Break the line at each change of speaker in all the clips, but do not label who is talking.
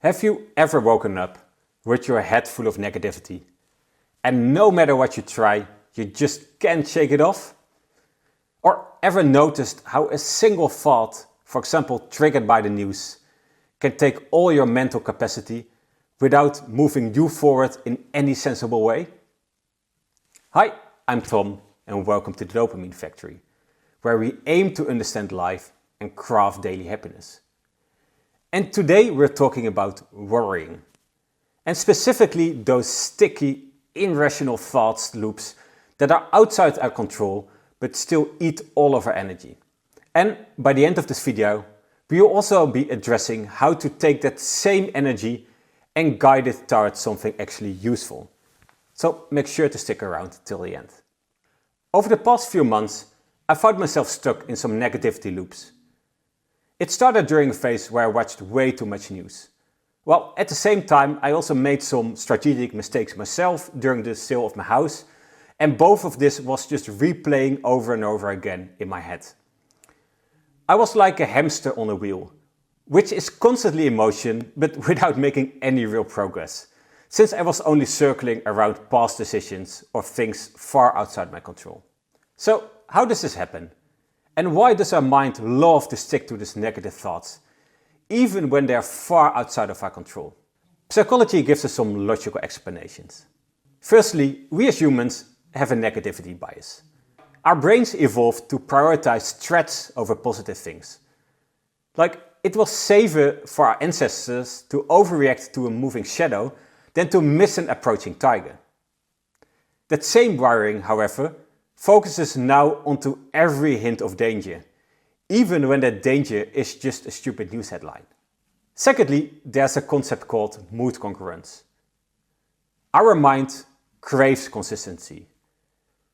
Have you ever woken up with your head full of negativity and no matter what you try, you just can't shake it off? Or ever noticed how a single thought, for example triggered by the news, can take all your mental capacity without moving you forward in any sensible way? Hi, I'm Tom and welcome to the Dopamine Factory, where we aim to understand life and craft daily happiness. And today we're talking about worrying, and specifically those sticky, irrational thoughts loops that are outside our control but still eat all of our energy. And by the end of this video, we will also be addressing how to take that same energy and guide it towards something actually useful. So make sure to stick around till the end. Over the past few months, I found myself stuck in some negativity loops. It started during a phase where I watched way too much news. Well, at the same time, I also made some strategic mistakes myself during the sale of my house, and both of this was just replaying over and over again in my head. I was like a hamster on a wheel, which is constantly in motion but without making any real progress, since I was only circling around past decisions or things far outside my control. So, how does this happen? And why does our mind love to stick to these negative thoughts, even when they are far outside of our control? Psychology gives us some logical explanations. Firstly, we as humans have a negativity bias. Our brains evolved to prioritize threats over positive things. Like, it was safer for our ancestors to overreact to a moving shadow than to miss an approaching tiger. That same wiring, however, focuses now onto every hint of danger, even when that danger is just a stupid news headline. Secondly, there's a concept called mood congruence. Our mind craves consistency.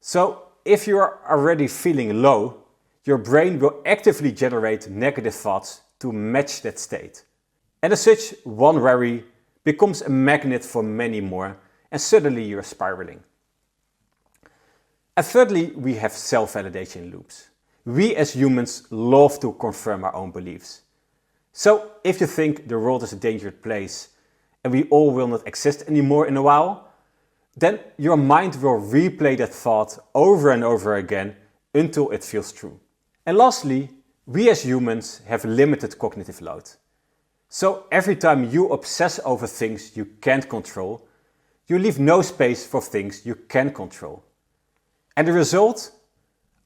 So if you are already feeling low, your brain will actively generate negative thoughts to match that state. And as such, one worry becomes a magnet for many more, and suddenly you're spiraling. And thirdly, we have self-validation loops. We as humans love to confirm our own beliefs. So if you think the world is a dangerous place and we all will not exist anymore in a while, then your mind will replay that thought over and over again until it feels true. And lastly, we as humans have limited cognitive load. So every time you obsess over things you can't control, you leave no space for things you can control. And the result?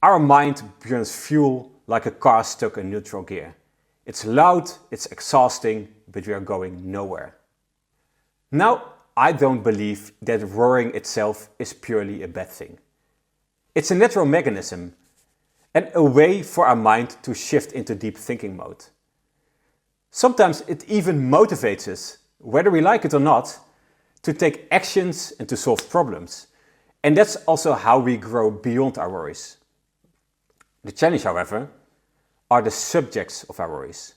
Our mind burns fuel like a car stuck in neutral gear. It's loud, it's exhausting, but we are going nowhere. Now, I don't believe that worrying itself is purely a bad thing. It's a natural mechanism and a way for our mind to shift into deep thinking mode. Sometimes it even motivates us, whether we like it or not, to take actions and to solve problems. And that's also how we grow beyond our worries. The challenge, however, are the subjects of our worries.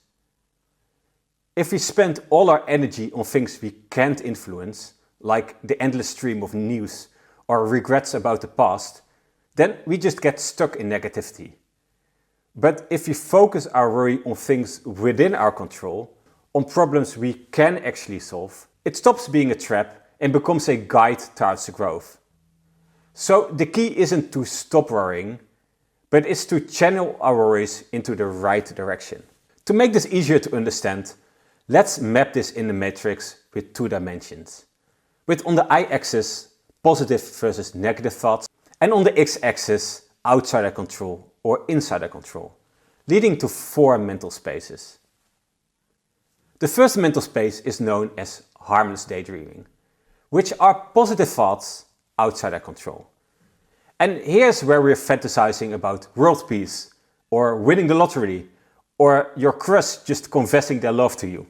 If we spend all our energy on things we can't influence, like the endless stream of news or regrets about the past, then we just get stuck in negativity. But if we focus our worry on things within our control, on problems we can actually solve, it stops being a trap and becomes a guide towards growth. So the key isn't to stop worrying, but it's to channel our worries into the right direction. To make this easier to understand, let's map this in the matrix with two dimensions. With on the y-axis, positive versus negative thoughts, and on the x-axis, outside our control or inside our control, leading to four mental spaces. The first mental space is known as harmless daydreaming, which are positive thoughts outside our control. And here's where we're fantasizing about world peace, or winning the lottery, or your crush just confessing their love to you.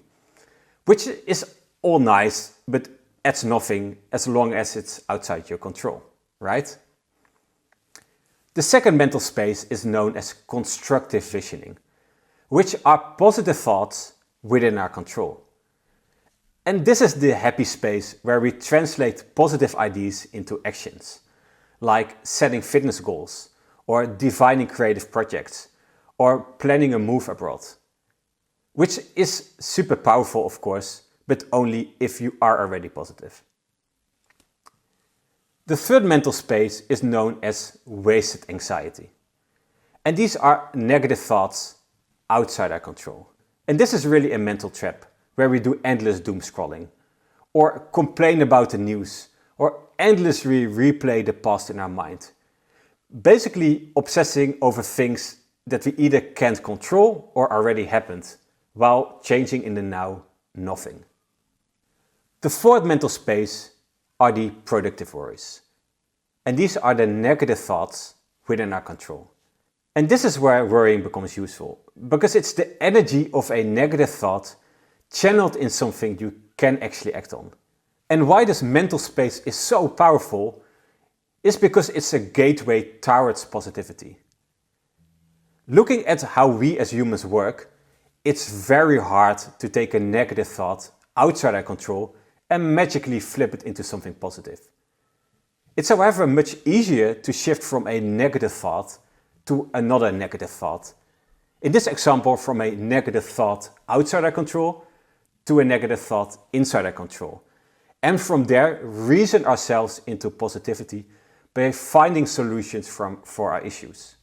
Which is all nice, but adds nothing as long as it's outside your control, right? The second mental space is known as constructive visioning, which are positive thoughts within our control. And this is the happy space where we translate positive ideas into actions, like setting fitness goals, or defining creative projects, or planning a move abroad. Which is super powerful, of course, but only if you are already positive. The third mental space is known as wasted anxiety. And these are negative thoughts outside our control. And this is really a mental trap where we do endless doom scrolling, or complain about the news, or endlessly replay the past in our mind. Basically obsessing over things that we either can't control or already happened, while changing in the now nothing. The fourth mental space are the productive worries. And these are the negative thoughts within our control. And this is where worrying becomes useful, because it's the energy of a negative thought channeled in something you can actually act on. And why this mental space is so powerful is because it's a gateway towards positivity. Looking at how we as humans work, it's very hard to take a negative thought outside our control and magically flip it into something positive. It's however much easier to shift from a negative thought to another negative thought. In this example, from a negative thought outside our control to a negative thought inside our control. And from there, reason ourselves into positivity by finding solutions for our issues.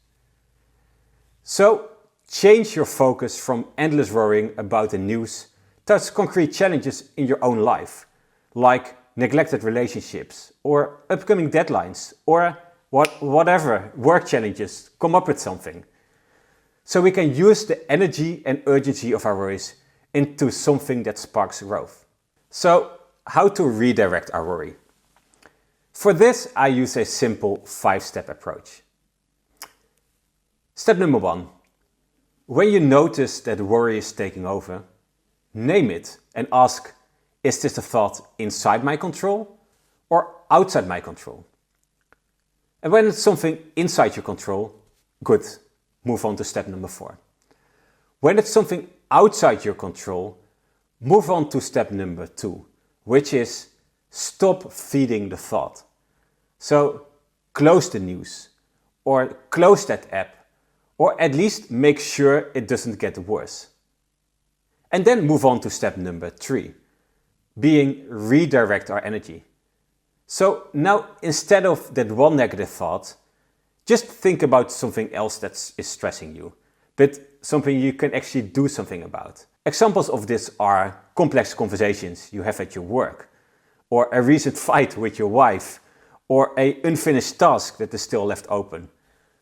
So, change your focus from endless worrying about the news towards concrete challenges in your own life, like neglected relationships, or upcoming deadlines, or whatever, work challenges. Come up with something. So we can use the energy and urgency of our worries into something that sparks growth. So, how to redirect our worry? For this, I use a simple 5-step approach. Step number 1. When you notice that worry is taking over, name it and ask, is this a thought inside my control or outside my control? And when it's something inside your control, good, move on to step number 4. When it's something outside your control, move on to step number 2, which is stop feeding the thought. So close the news, or close that app, or at least make sure it doesn't get worse. And then move on to step number 3, being redirect our energy. So now, instead of that one negative thought, just think about something else that is stressing you, but something you can actually do something about. Examples of this are complex conversations you have at your work, or a recent fight with your wife, or an unfinished task that is still left open.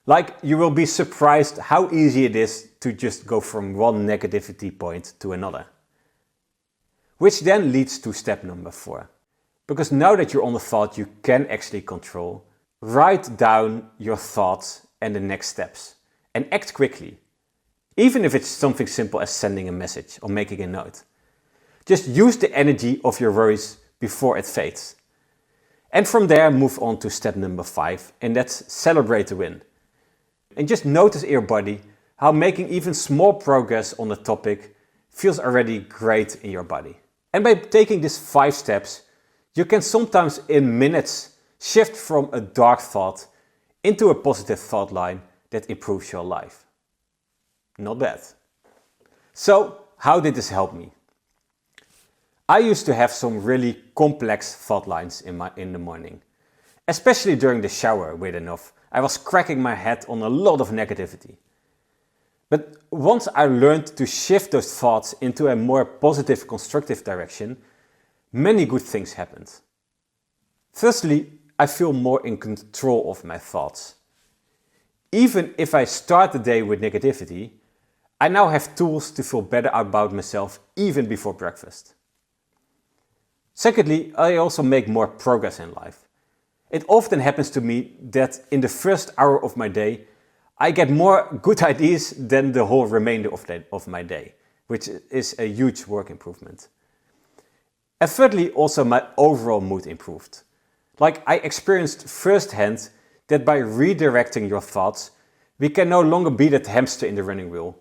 Like, you will be surprised how easy it is to just go from one negativity point to another. Which then leads to step number 4. Because now that you're on the thought you can actually control, write down your thoughts and the next steps, and act quickly. Even if it's something simple as sending a message or making a note. Just use the energy of your worries before it fades. And from there, move on to step number 5, and that's celebrate the win. And just notice in your body how making even small progress on the topic feels already great in your body. And by taking these 5 steps, you can sometimes in minutes shift from a dark thought into a positive thought line that improves your life. Not bad. So, how did this help me? I used to have some really complex thought lines in the morning. Especially during the shower, weird enough. I was cracking my head on a lot of negativity. But once I learned to shift those thoughts into a more positive, constructive direction, many good things happened. Firstly, I feel more in control of my thoughts. Even if I start the day with negativity, I now have tools to feel better about myself even before breakfast. Secondly, I also make more progress in life. It often happens to me that in the first hour of my day, I get more good ideas than the whole remainder of my day, which is a huge work improvement. And thirdly, also my overall mood improved. Like, I experienced firsthand that by redirecting your thoughts, we can no longer be that hamster in the running wheel,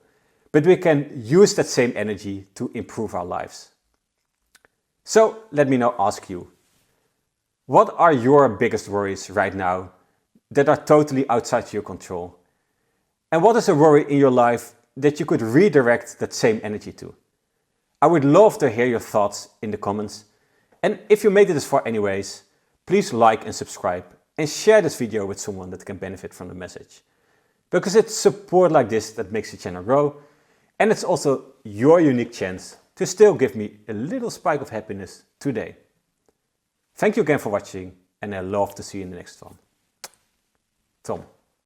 but we can use that same energy to improve our lives. So let me now ask you, what are your biggest worries right now that are totally outside your control? And what is a worry in your life that you could redirect that same energy to? I would love to hear your thoughts in the comments. And if you made it this far anyways, please like and subscribe and share this video with someone that can benefit from the message. Because it's support like this that makes the channel grow, and it's also your unique chance to still give me a little spike of happiness today. Thank you again for watching, and I love to see you in the next one. Tom.